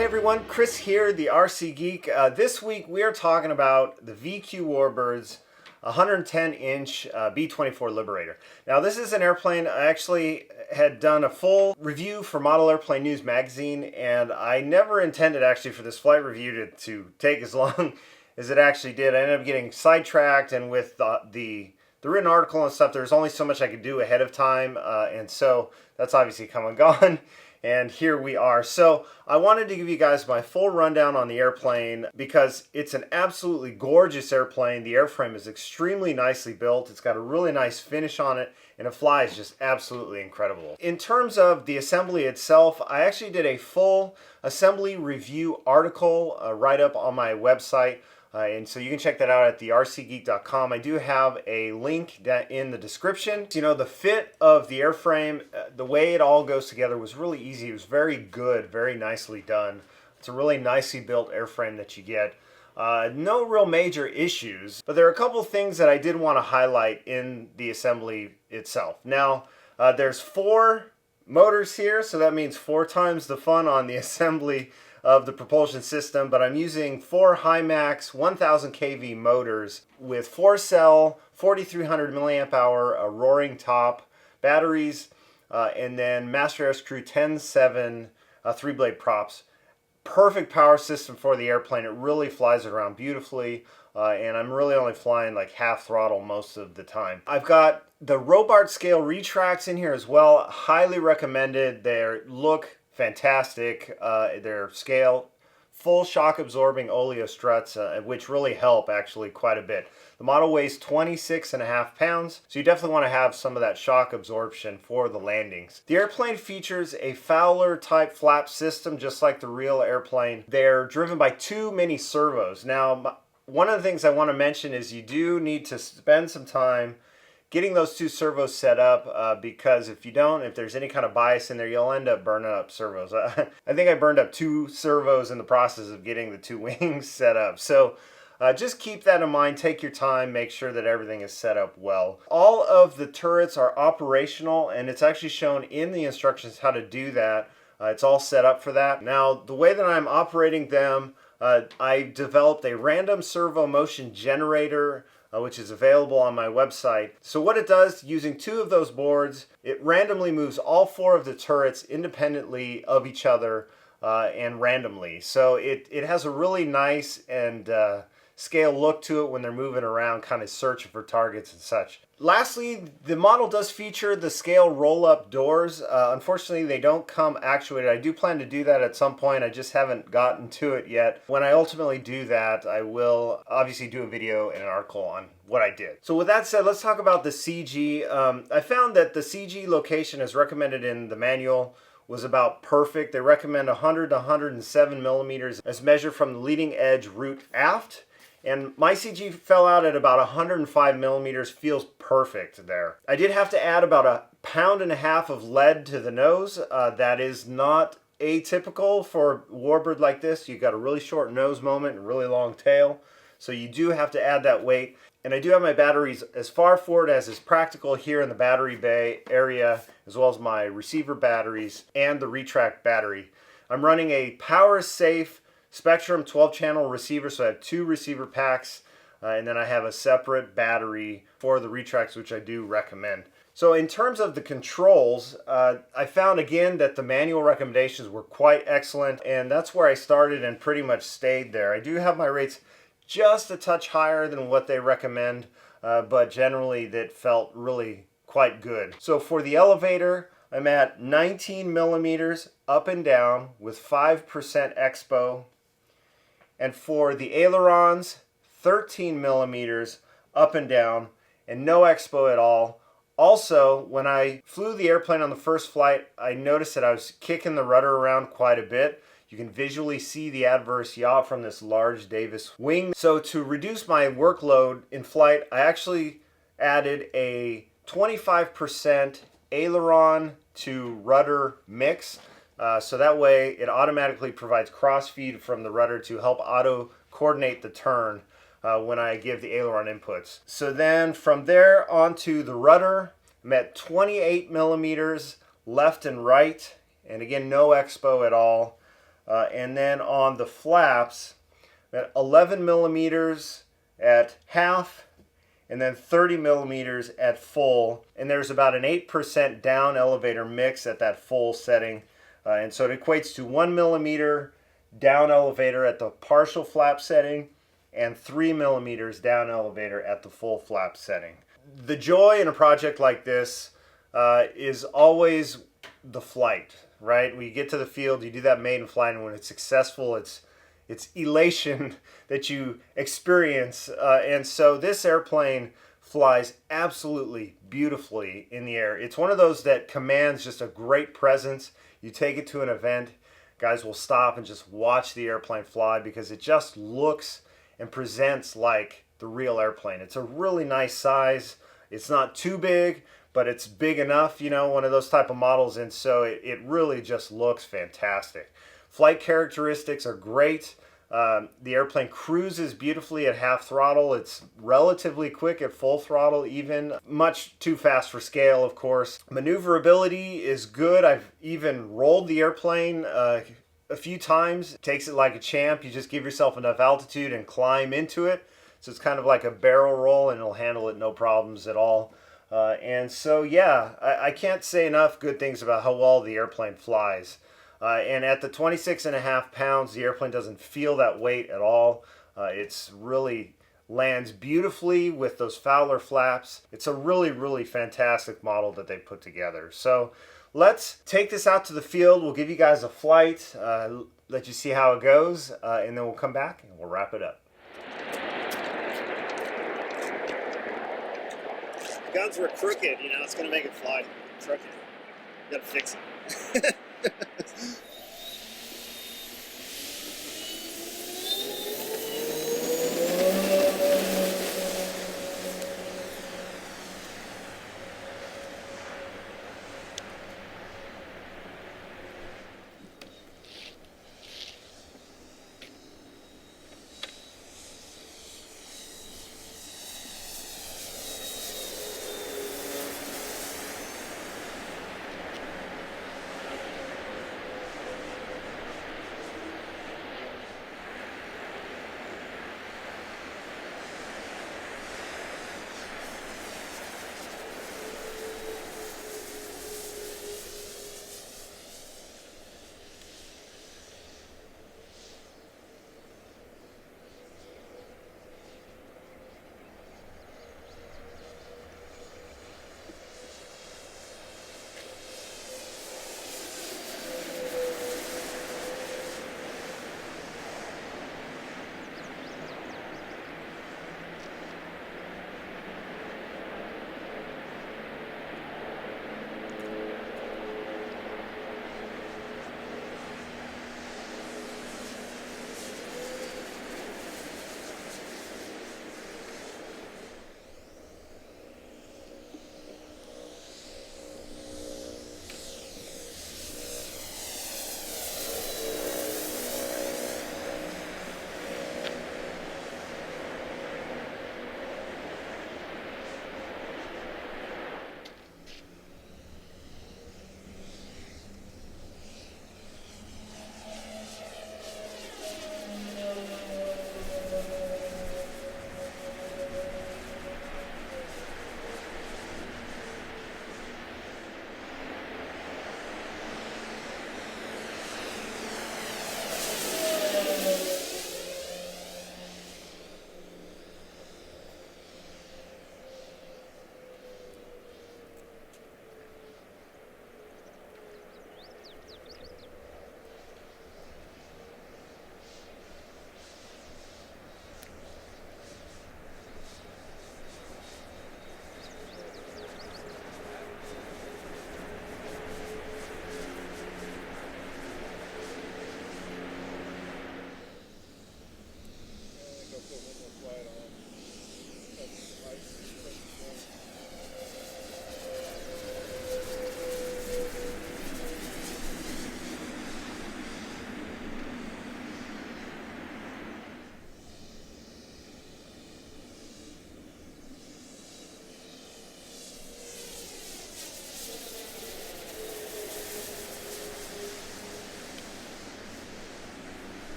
Hey everyone, Chris here, the RC Geek. This week we are talking about the VQ Warbirds 110-inch B-24 Liberator. Now this is an airplane I actually had done a full review for Model Airplane News magazine, and I never intended actually for this flight review to take as long as it actually did. I ended up getting sidetracked, and with the written article and stuff, there's only so much I could do ahead of time, and so that's obviously come and gone. And here we are. So I wanted to give you guys my full rundown on the airplane because it's an absolutely gorgeous airplane. The airframe is extremely nicely built. It's got a really nice finish on it, and it flies just absolutely incredible. In terms of the assembly itself, I actually did a full assembly review article write-up on my website. And so you can check that out at thercgeek.com. I do have a link in the description. You know, the fit of the airframe, the way it all goes together was really easy. It was very good, very nicely done. It's a really nicely built airframe that you get. No real major issues, but there are a couple things that I did want to highlight in the assembly itself. Now, there's 4 motors here, so that means 4 times the fun on the assembly of the propulsion system, but I'm using 4 Himax 1000 kV motors with 4-cell 4300 milliamp hour roaring top batteries, and then Master Air Screw 10.7 3-blade props. Perfect power system for the airplane. It really flies it around beautifully, and I'm really only flying like half throttle most of the time. I've got the Robart scale retracts in here as well. Highly recommended. They look fantastic. Their scale, full shock absorbing oleo struts, which really help actually quite a bit. The model weighs 26.5 pounds, so you definitely want to have some of that shock absorption for the landings. The airplane features a Fowler type flap system, just like the real airplane. They're driven by 2 mini servos. Now, one of the things I want to mention is you do need to spend some time getting those 2 servos set up, because if you don't, if there's any kind of bias in there, you'll end up burning up servos. I think I burned up 2 servos in the process of getting the 2 wings set up. So just keep that in mind. Take your time. Make sure that everything is set up well. All of the turrets are operational, and it's actually shown in the instructions how to do that. It's all set up for that. Now, the way that I'm operating them, I developed a random servo motion generator, which is available on my website. So what it does, using 2 of those boards, it randomly moves all 4 of the turrets independently of each other and randomly. So it has a really nice and scale look to it when they're moving around, kind of searching for targets and such. Lastly, the model does feature the scale roll-up doors. Unfortunately, they don't come actuated. I do plan to do that at some point. I just haven't gotten to it yet. When I ultimately do that, I will obviously do a video and an article on what I did. So with that said, let's talk about the CG. I found that the CG location as recommended in the manual was about perfect. They recommend 100 to 107 millimeters as measured from the leading edge root aft. And my CG fell out at about 105 millimeters, feels perfect there. I did have to add about 1.5 pounds of lead to the nose. That is not atypical for a warbird like this. You've got a really short nose moment and really long tail. So you do have to add that weight. And I do have my batteries as far forward as is practical here in the battery bay area, as well as my receiver batteries and the retract battery. I'm running a power safe Spectrum 12-channel receiver, so I have 2 receiver packs, and then I have a separate battery for the retracts, which I do recommend. So in terms of the controls, I found again that the manual recommendations were quite excellent, and that's where I started and pretty much stayed there. I do have my rates just a touch higher than what they recommend, but generally that felt really quite good. So for the elevator, I'm at 19 millimeters up and down with 5% expo. And for the ailerons, 13 millimeters up and down and no expo at all. Also, when I flew the airplane on the first flight, I noticed that I was kicking the rudder around quite a bit. You can visually see the adverse yaw from this large Davis wing. So to reduce my workload in flight, I actually added a 25% aileron to rudder mix. So that way it automatically provides crossfeed from the rudder to help auto coordinate the turn when I give the aileron inputs. So then from there onto the rudder, I'm at 28 millimeters left and right, and again no expo at all. And then on the flaps, at 11 millimeters at half, and then 30 millimeters at full. And there's about an 8% down elevator mix at that full setting. And so it equates to 1 millimeter down elevator at the partial flap setting and 3 millimeters down elevator at the full flap setting. The joy in a project like this is always the flight, right? When you get to the field, you do that maiden flight, and when it's successful, it's elation that you experience. And so this airplane flies absolutely beautifully in the air. It's one of those that commands just a great presence. You take it to an event, guys will stop and just watch the airplane fly because it just looks and presents like the real airplane. It's a really nice size. It's not too big, but it's big enough, you know, one of those type of models, and so it really just looks fantastic. Flight characteristics are great. The airplane cruises beautifully at half throttle. It's relatively quick at full throttle even. Much too fast for scale, of course. Maneuverability is good. I've even rolled the airplane a few times. It takes it like a champ. You just give yourself enough altitude and climb into it. So it's kind of like a barrel roll, and it'll handle it no problems at all. And so, yeah, I can't say enough good things about how well the airplane flies. And at the 26.5 pounds, the airplane doesn't feel that weight at all. It's really lands beautifully with those Fowler flaps. It's a really, really fantastic model that they put together. So let's take this out to the field. We'll give you guys a flight, let you see how it goes, and then we'll come back and we'll wrap it up. Guns were crooked, you know, it's going to make it fly crooked. You got to fix it.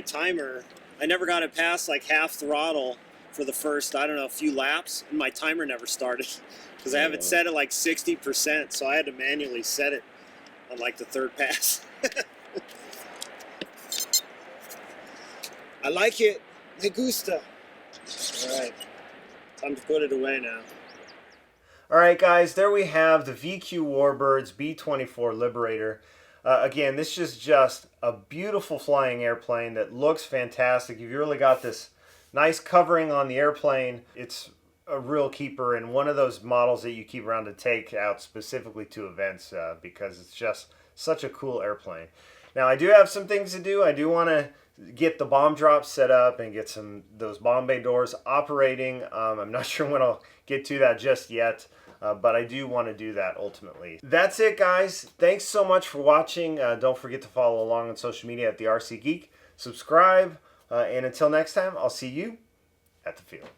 my timer, I never got it past like half throttle for the first, I don't know, a few laps, and my timer never started because I have it set at like 60%, so I had to manually set it on like the third pass. I like it. Me gusta. All right, time to put it away now. All right, guys, there we have the VQ Warbirds B-24 Liberator. Again, this is just a beautiful flying airplane that looks fantastic. You've really got this nice covering on the airplane. It's a real keeper and one of those models that you keep around to take out specifically to events because it's just such a cool airplane. Now, I do have some things to do. I do want to get the bomb drop set up and get those bomb bay doors operating. I'm not sure when I'll get to that just yet. But I do want to do that ultimately. That's it, guys. Thanks so much for watching. Don't forget to follow along on social media at the RC Geek. Subscribe. And until next time, I'll see you at the field.